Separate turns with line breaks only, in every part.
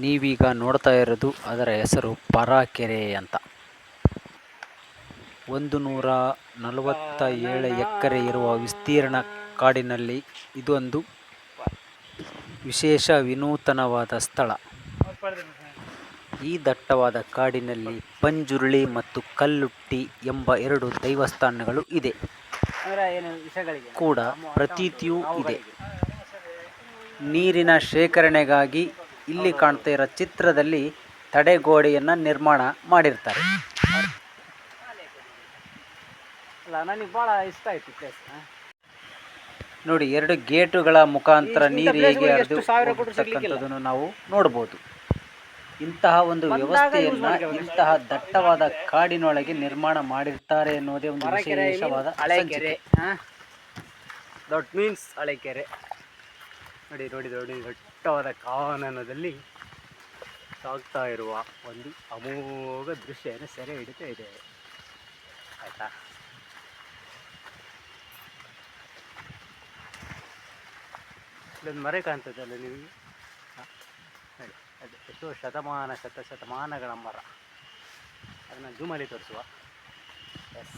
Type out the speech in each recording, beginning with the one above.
ನೀವೀಗ ನೋಡ್ತಾ ಇರೋದು ಅದರ ಹೆಸರು ಪರಾಕೆರೆ ಅಂತ. 147 ಎಕರೆ ಇರುವ ವಿಸ್ತೀರ್ಣ ಕಾಡಿನಲ್ಲಿ ಇದೊಂದು ವಿಶೇಷ ವಿನೂತನವಾದ ಸ್ಥಳ. ಈ ದಟ್ಟವಾದ ಕಾಡಿನಲ್ಲಿ ಪಂಜುರ್ಲಿ ಮತ್ತು ಕಲ್ಲುಟ್ಟಿ ಎಂಬ 2 ದೇವಸ್ಥಾನಗಳು ಇದೆ ಕೂಡ ಪ್ರತೀತಿಯೂ ಇದೆ. ನೀರಿನ ಶೇಖರಣೆಗಾಗಿ ಇಲ್ಲಿ ಕಾಣ್ತಾ ಇರೋ ಚಿತ್ರದಲ್ಲಿ ತಡೆಗೋಡೆಯನ್ನು ನಿರ್ಮಾಣ ಮಾಡಿರ್ತಾರೆ. ನನಗೆ ಭಾಳ ಇಷ್ಟ ಆಯ್ತು ಪ್ಲೇಸ್. ನೋಡಿ, 2 ಗೇಟುಗಳ ಮುಖಾಂತರ ನೀರು ಹೇಗೆ ಹರಿದು ಹೋಗ್ತಕ್ಕಂಥದ್ದನ್ನು ನಾವು ನೋಡ್ಬೋದು. ಇಂತಹ ಒಂದು ವ್ಯವಸ್ಥೆಯನ್ನು ಇಂತಹ ದಟ್ಟವಾದ ಕಾಡಿನೊಳಗೆ ನಿರ್ಮಾಣ ಮಾಡಿರ್ತಾರೆ ಎನ್ನುವುದೇ ಒಂದು ವಿಶೇಷವಾದ ಹಳೆಕೆರೆ. That means ಹಳೆಕೆರೆ. ನೋಡಿ ನೋಡಿ ನೋಡಿ, ದಟ್ಟವಾದ ಕಾನನದಲ್ಲಿ ಸಾಗ್ತಾ ಇರುವ ಒಂದು ಅಮೋಘ ದೃಶ್ಯವನ್ನು ಸೆರೆ ಹಿಡಿತಾ ಇದೆ. ಆಯಿತಾ? ಇಲ್ಲೊಂದು ಮರ ಕಾಣ್ತದಲ್ಲ ನಿಮಗೆ, ಅದು ಎಷ್ಟೋ ಶತಮಾನಗಳ ಮರ. ಅದನ್ನು ಜೂಮಲ್ಲಿ ತೋರಿಸುವ. ಎಸ್,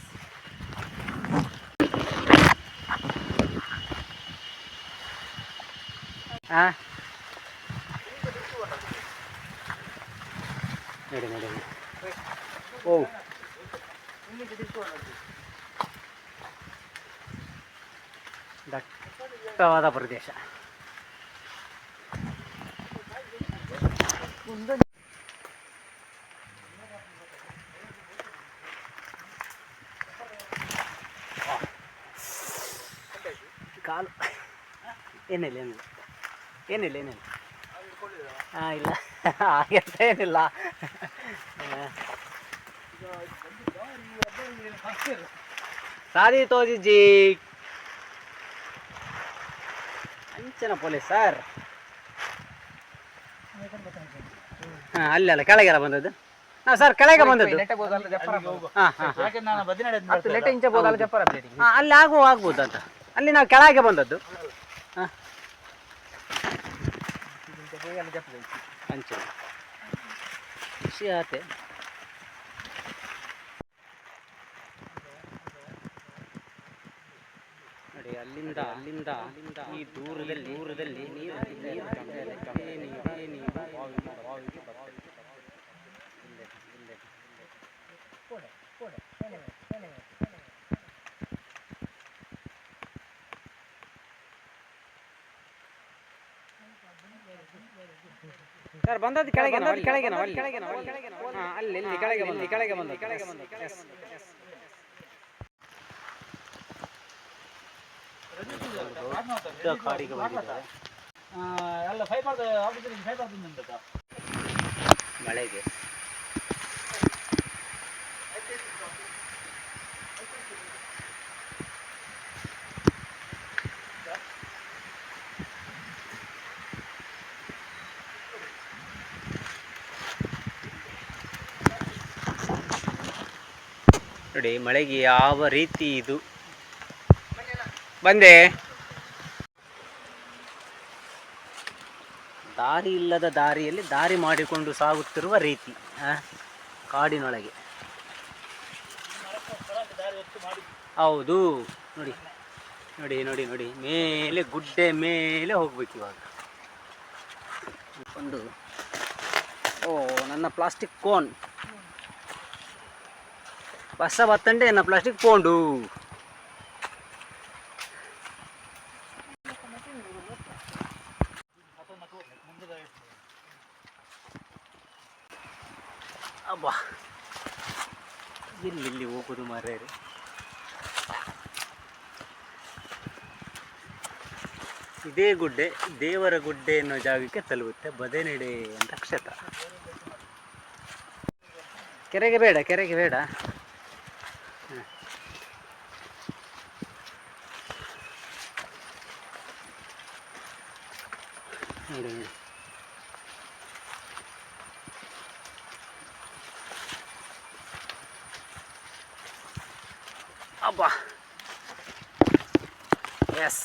ಹಾಂ, ನೋಡಿ ನೋಡಿ. ಓ, ದಟ್ಟವಾದ ಪ್ರದೇಶ. ಕಾಲು ಏನಿಲ್ಲ ಏನಿಲ್ಲ ಏನಿಲ್ಲ ಏನಿಲ್ಲ ಹಾಂ, ಇಲ್ಲ ಹಾಗೆಂತ ಏನಿಲ್ಲ. ಸಾದಿ ತೋಜಿಜ್ಜಿ ಅಂಚನ ಪೊಲೀಸ್ ಸರ್. ಹಾಂ, ಅಲ್ಲ ಕೆಳಗೆಲ್ಲ ಬಂದದ್ದು. ಹಾಂ ಸರ್, ಕೆಳಗೆ ಬಂದದ್ದು. ಹಾಂ, ಅಲ್ಲಿ ಆಗ್ಬೋದು ಅಂತ. ಅಲ್ಲಿ ನಾವು ಕೆಳಗೆ ಬಂದದ್ದು. ಹಾಂ, ಅಂಚೆ ಖುಷಿ ಆತೆ. ನೋಡಿ, ಅಲ್ಲಿಂದ ಈ ದೂರದಲ್ಲಿ ನೀರು ಸರ್ ಬಂದದ್ದು ಕೆಳಗೆ ನಾವು ಅಲ್ಲಿ ಕೆಳಗೆ ಬಂದ ಕಾಡಿಗೆ ಬಂದಿದ್ದಾರೆ. ಮಳೆಗೆ ನೋಡಿ, ಮಳೆಗೆ ಯಾವ ರೀತಿ ಇದು ಬಂದೆ. ದಾರಿ ಇಲ್ಲದ ದಾರಿಯಲ್ಲಿ ದಾರಿ ಮಾಡಿಕೊಂಡು ಸಾಗುತ್ತಿರುವ ರೀತಿ ಕಾಡಿನೊಳಗೆ. ಹೌದು, ನೋಡಿ ನೋಡಿ ನೋಡಿ ನೋಡಿ, ಮೇಲೆ ಗುಡ್ಡೆ ಮೇಲೆ ಹೋಗ್ಬೇಕು ಇವಾಗ. ಒಂದು ನನ್ನ ಪ್ಲಾಸ್ಟಿಕ್ ಕೋನ್ ಬಸ್ಸ ಬತ್ತಂಡೆ ನನ್ನ ಪ್ಲಾಸ್ಟಿಕ್ ಪೋಂಡು. ಅಬ್ಬಾ, ಎಲ್ಲಿ ಹೋಗೋದು ಮಾರ್ರೆ. ಇದೇ ಗುಡ್ಡೆ ದೇವರ ಗುಡ್ಡೆ ಅನ್ನೋ ಜಾಗಕ್ಕೆ ತಲುಪುತ್ತೆ. ಬದೆನಡೆ ಅಂತ ಕ್ಷೇತ್ರ. ಕೆರೆಗೆ ಬೇಡ. ನೋಡಿ, ಅಬ್ಬಾ, ಎಸ್,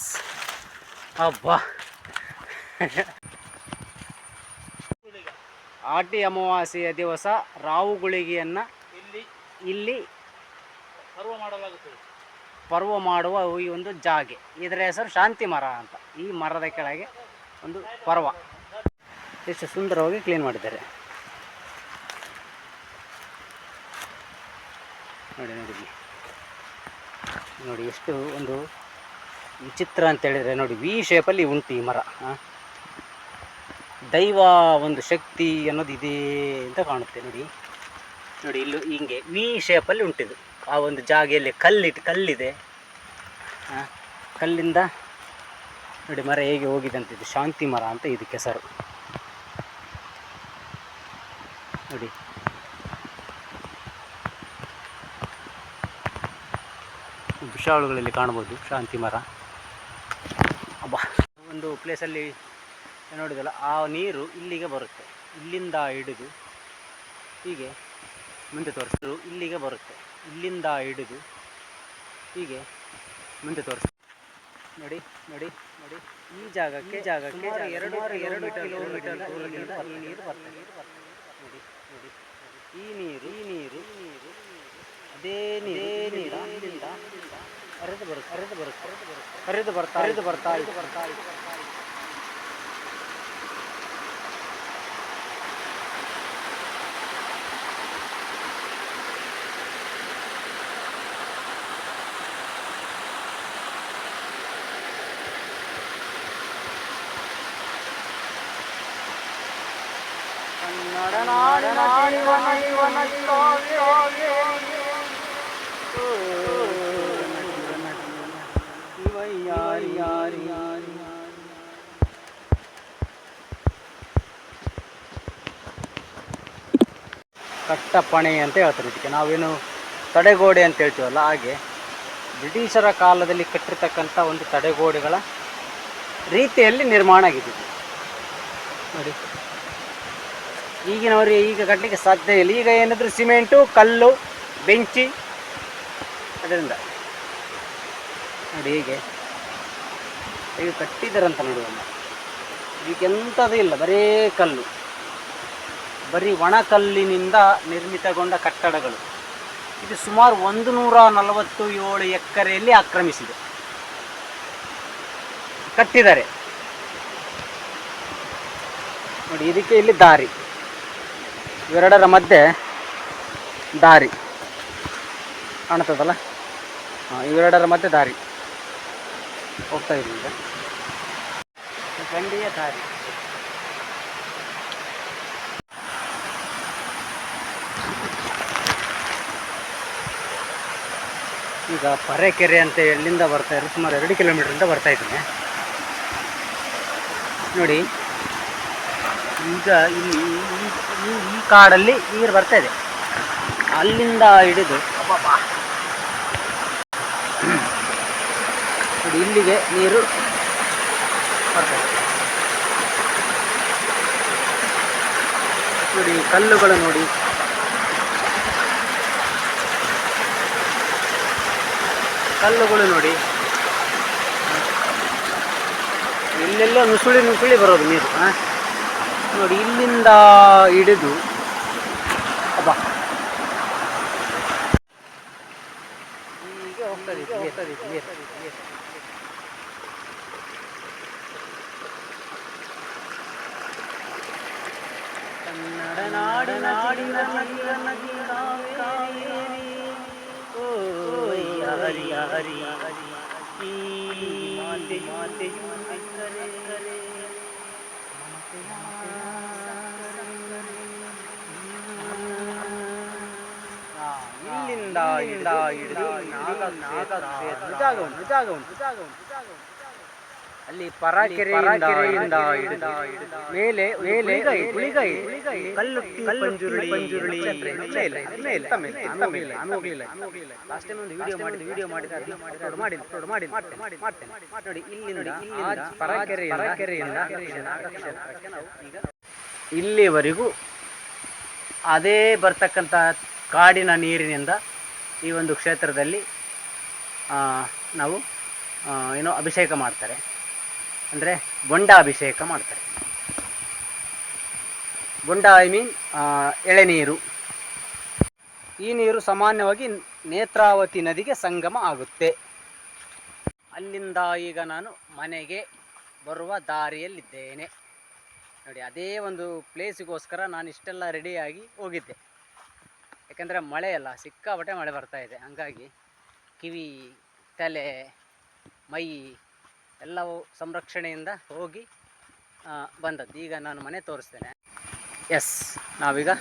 ಅಬ್ಬಾ. ಆಟಿ ಅಮಾವಾಸ್ಯೆಯ ದಿವಸ ರಾವುಗುಳಿಗೆಯನ್ನು ಇಲ್ಲಿ ಪರ್ವ ಮಾಡುವ ಈ ಒಂದು ಜಾಗೆ. ಇದರ ಹೆಸರು ಶಾಂತಿ ಮರ ಅಂತ. ಈ ಮರದ ಕೆಳಗೆ ಒಂದು ಪರ್ವ. ಎಷ್ಟು ಸುಂದರವಾಗಿ ಕ್ಲೀನ್ ಮಾಡಿದ್ದಾರೆ ನೋಡಿ. ನೋಡಿ ಎಷ್ಟು ಒಂದು ವಿಚಿತ್ರ ಅಂತ ಹೇಳಿದರೆ ನೋಡಿ, ವಿ ಶೇಪಲ್ಲಿ ಉಂಟು ಈ ಮರ. ದೈವ ಒಂದು ಶಕ್ತಿ ಅನ್ನೋದು ಇದೆ ಅಂತ ಕಾಣುತ್ತೆ ನೋಡಿ. ನೋಡಿ ಇಲ್ಲೂ ಹಿಂಗೆ ವಿ ಶೇಪಲ್ಲಿ ಉಂಟಿದು. ಆ ಒಂದು ಜಾಗೆಯಲ್ಲಿ ಕಲ್ಲಿದೆ. ಕಲ್ಲಿಂದ ನೋಡಿ ಮರ ಹೇಗೆ ಹೋಗಿದೆ ಅಂತ. ಇದು ಶಾಂತಿ ಮರ ಅಂತ ಇದಕ್ಕೆ ಹೆಸರು ನೋಡಿ. ವಿಶಾಲಗಳಲ್ಲಿ ಕಾಣ್ಬೋದು ಶಾಂತಿ ಮರ. ಅಬ್ಬಾ, ಒಂದು ಪ್ಲೇಸಲ್ಲಿ ನೋಡಿದಲ್ಲ, ಆ ನೀರು ಇಲ್ಲಿಗೆ ಬರುತ್ತೆ. ಇಲ್ಲಿಂದ ಹಿಡಿದು ಹೀಗೆ ಮುಂದೆ ತೋರಿಸಿದ್ರು, ಇಲ್ಲಿಗೆ ಬರುತ್ತೆ. ಇಲ್ಲಿಂದ ಹಿಡಿದು ಹೀಗೆ ಮುಂದೆ ತೋರಿಸ್ತಾರೆ ನೋಡಿ. ನೋಡಿ ನೋಡಿ ಈ ಜಾಗಕ್ಕೆ 2 ಕಿಲೋಮೀಟರ್ ದೂರದಿಂದ ಈ ನೀರು ಬರ್ತದೆ. ನೋಡಿ ನೋಡಿ ಈ ನೀರು ಅದೇ ನೀರು ಇಲ್ಲಿಂದ ಹರಿದು ಬರ್ತಾ ಇದೆ. ಕಟ್ಟಪಣೆ ಅಂತ ಹೇಳ್ತಾರೆ ಇದಕ್ಕೆ. ನಾವೇನು ತಡೆಗೋಡೆ ಅಂತ ಹೇಳ್ತೀವಲ್ಲ, ಹಾಗೆ ಬ್ರಿಟಿಷರ ಕಾಲದಲ್ಲಿ ಕಟ್ಟಿರ್ತಕ್ಕಂಥ ಒಂದು ತಡೆಗೋಡೆಗಳ ರೀತಿಯಲ್ಲಿ ನಿರ್ಮಾಣ ಆಗಿದೆ ನೋಡಿ. ಈಗಿನವರಿಗೆ ಈಗ ಕಟ್ಟಲಿಕ್ಕೆ ಸಾಧ್ಯ ಇಲ್ಲ. ಈಗ ಏನಾದರೂ ಸಿಮೆಂಟು, ಕಲ್ಲು, ಬೆಂಚಿ, ಅದರಿಂದ ನೋಡಿ ಹೀಗೆ ಕಟ್ಟಿದ್ದಾರಂತ ನೋಡಿ. ಈಗ ಎಂಥದ್ದು ಇಲ್ಲ, ಬರೀ ಕಲ್ಲು, ಬರೀ ಒಣಕಲ್ಲಿನಿಂದ ನಿರ್ಮಿತಗೊಂಡ ಕಟ್ಟಡಗಳು. ಇದು ಸುಮಾರು 147 ಎಕರೆಯಲ್ಲಿ ಆಕ್ರಮಿಸಿದೆ, ಕಟ್ಟಿದ್ದಾರೆ ನೋಡಿ. ಇದಕ್ಕೆ ಇಲ್ಲಿ ದಾರಿ, ಇವೆರಡರ ಮಧ್ಯೆ ದಾರಿ ಕಾಣ್ತದಲ್ಲ, ಇವೆರಡರ ಮಧ್ಯೆ ದಾರಿ ಹೋಗ್ತಾ ಇದೆ. ಗಂಡಿಯ ದಾರಿ. ಈಗ ಪರೆಕೆರೆ ಅಂತ ಎಲ್ಲಿಂದ ಬರ್ತಾ ಇದ್ದಾರೆ, ಸುಮಾರು 2 ಕಿಲೋಮೀಟ್ರಿಂದ ಬರ್ತಾ ಇದ್ದೀನಿ ನೋಡಿ. ಈಗ ಇಲ್ಲಿ ಈ ಕಾಡಲ್ಲಿ ನೀರು ಬರ್ತಾ ಇದೆ. ಅಲ್ಲಿಂದ ಹಿಡಿದು ನೋಡಿ ಇಲ್ಲಿಗೆ ನೀರು ಬರ್ತದೆ ನೋಡಿ. ಕಲ್ಲುಗಳು ನೋಡಿ, ಕಲ್ಲುಗಳು ನೋಡಿ, ಇಲ್ಲೆಲ್ಲ ನುಸುಳಿ ಬರೋದು ನೀರು ನೋಡಿ. ಇಲ್ಲಿಂದ ಹಿಡಿದು ಅಬ್ಬಾ ಹೀಗೆ ಹೋಗ್ತದೆ ನೀರು. ಕನ್ನಡ ನಾಡಿನ ಹರಿ ಇಲ್ಲಿಂದ ಹಿಡಿದು ಜಾಗ ಉಂಟು. ಅಲ್ಲಿ ಪರಾಕೆರೆಯಿಂದ ಹಿಡಿದು ಮೇಲೆ ಗುಳಿಗಾಯಿ, ಕಲ್ಲು, ಪಂಜುರುಳಿ. ಲಾಸ್ಟ್ ಟೈಮ್ ಒಂದು ವಿಡಿಯೋ ಮಾಡಿದ್ರೆ ಅಪ್ಲೋಡ್ ಮಾಡಿ ನೋಡಿ. ಇಲ್ಲಿಂದ ಪರಾಕೆರೆಯಿಂದ ಇಲ್ಲಿವರೆಗೂ ಅದೇ ಬರ್ತಕ್ಕಂಥ ಕಾಡಿನ ನೀರಿನಿಂದ ಈ ಒಂದು ಕ್ಷೇತ್ರದಲ್ಲಿ ನಾವು ಏನೋ ಅಭಿಷೇಕ ಮಾಡ್ತಾರೆ, ಅಂದರೆ ಬೊಂಡ ಅಭಿಷೇಕ ಮಾಡ್ತಾರೆ. ಬುಂಡ ಐ ಮೀನ್ ಎಳೆನೀರು. ಈ ನೀರು ಸಾಮಾನ್ಯವಾಗಿ ನೇತ್ರಾವತಿ ನದಿಗೆ ಸಂಗಮ ಆಗುತ್ತೆ. ಅಲ್ಲಿಂದ ಈಗ ನಾನು ಮನೆಗೆ ಬರುವ ದಾರಿಯಲ್ಲಿದ್ದೇನೆ. ನೋಡಿ, ಅದೇ ಒಂದು ಪ್ಲೇಸಿಗೋಸ್ಕರ ನಾನು ಇಷ್ಟೆಲ್ಲ ರೆಡಿಯಾಗಿ ಹೋಗಿದ್ದೆ. ಯಾಕೆಂದರೆ ಮಳೆ ಅಲ್ಲ, ಸಿಕ್ಕಾಪಟ್ಟೆ ಮಳೆ ಬರ್ತಾ ಇದೆ. ಹಂಗಾಗಿ ಕಿವಿ, ತಲೆ, ಮೈ ಎಲ್ಲವೂ ಸಂರಕ್ಷಣೆಯಿಂದ ಹೋಗಿ ಬಂದದ್ದು. ಈಗ ನಾನು ಮನೆ ತೋರಿಸ್ತೇನೆ. ಎಸ್, ನಾವೀಗ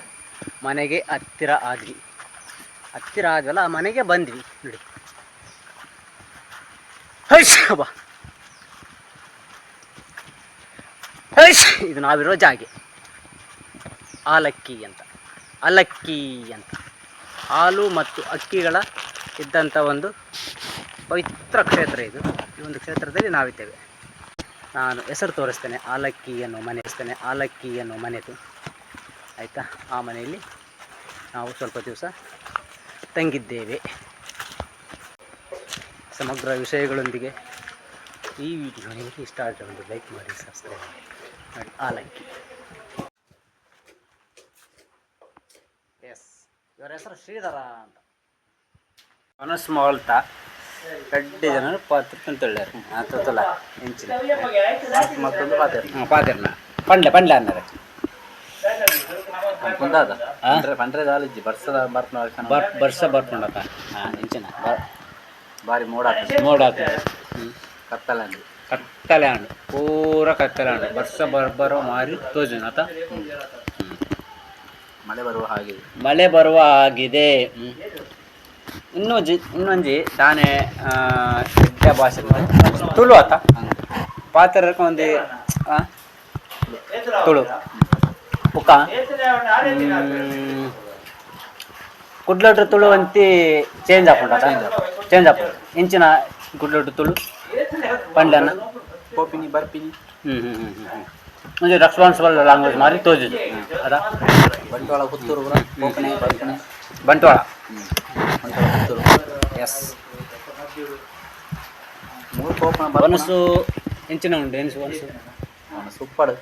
ಮನೆಗೆ ಹತ್ತಿರ ಆದ್ವಲ್ಲ, ಮನೆಗೆ ಬಂದ್ವಿ ನೋಡಿ. ಬಾ, ಇದು ನಾವಿರೋ ಜಾಗೆ ಆಲಕ್ಕಿ ಅಂತ. ಹಾಲು ಮತ್ತು ಅಕ್ಕಿಗಳ ಇದ್ದಂಥ ಒಂದು ಪವಿತ್ರ ಕ್ಷೇತ್ರ ಇದು. ಈ ಒಂದು ಕ್ಷೇತ್ರದಲ್ಲಿ ನಾವಿದ್ದೇವೆ. ನಾನು ಹೆಸರು ತೋರಿಸ್ತೇನೆ, ಆಲಕ್ಕಿ ಅನ್ನೋ ಮನೆದು, ಆಯಿತಾ. ಆ ಮನೆಯಲ್ಲಿ ನಾವು ಸ್ವಲ್ಪ ದಿವಸ ತಂಗಿದ್ದೇವೆ. ಸಮಗ್ರ ವಿಷಯಗಳೊಂದಿಗೆ ಈ ವಿಡಿಯೋ ನಿಮಗೆ ಇಷ್ಟ ಆದರೆ ಒಂದು ಲೈಕ್ ಮಾಡಿ, ಸಬ್ಸ್ಕ್ರೈಬ್ ಮಾಡಿ. ಆಲಕ್ಕಿ. ಎಸ್, ಇವರ ಹೆಸರು ಶ್ರೀಧರ ಅಂತ. ಮನಸ್ಸು ಮಾಲ್ತ ಗಡ್ಡೆ ಜನ ಪಾತ್ರ ತಂತೊಳ್ಳ್ಯಾರ ಆತಲ್ಲ ಹೆಂಚಿನ ಮತ್ತೊಂದು ಪಾತಿರ್ನ ಪಂಡ್ಲೆ ಅನ್ನರೆ ಕುಂದಾದ ಪಂಡ್ರೆ ದಾಲಿಜ್ಜಿ ಬರ್ಸ ಬರ್ಕೊಂಡತ್ತ ಹೆಂಚಿನ ಬಾರಿ ಮೋಡಾತ ಕತ್ತಲೆ ಹಣ್ಣು ಪೂರ ಕತ್ತಲೆ ಹಣ್ಣು ಬರ್ಸ ಬರೋ ಮಾರಿ ತೋಜು ಆತ. ಮಳೆ ಬರುವ ಹಾಗಿದೆ. ಇನ್ನೊಂಜಿ ದಾನೆ ಎಡ್ಡೆ ಭಾಷೆ ತುಳು ಆತ ಪಾತ್ರ ಒಂದು ತುಳು ಪುಕ್ಕ ಕುಡ್ಲೊಟ್ಟು ತುಳು ಅಂತಿ ಚೇಂಜ್ ಆಪುಂಡ ಇಂಚಿನ ಕುಡ್ಲೊಟ್ಟು ತುಳು ಪಂಡನ ಕೋಪಿನಿ ಬರ್ಪಿನಿ ಒಂದು ರೆಸ್ಪಾನ್ಸಿಬಲ್ ಲ್ಯಾಂಗ್ವೇಜ್ ಮಾರಿ ತೋಜುದು ಅದ. ಬಂಟ್ವಾಳ ಪುತ್ತೂರು ಕೋಪನೆ ಬರ್ಪನೆ ಬಂಟ್ವಾಳ. ಎಸ್, ಮನಸ್ಸು ಹೆಂಚಿನ ಉಂಟು. ಮನಸ್ಸು ಉಪ್ಪಾಡು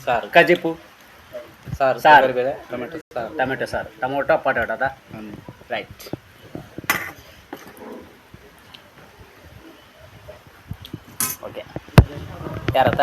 ಸಾರು, ಕಜಿಪು ಸಾರು, ಟೊಮೆಟೊ ಸಾರು, ಟೊಮೊಟೊ ಪಟಾಟ ಅದ. ರೈಟ್. ಓಕೆ, ಯಾರತ್ತ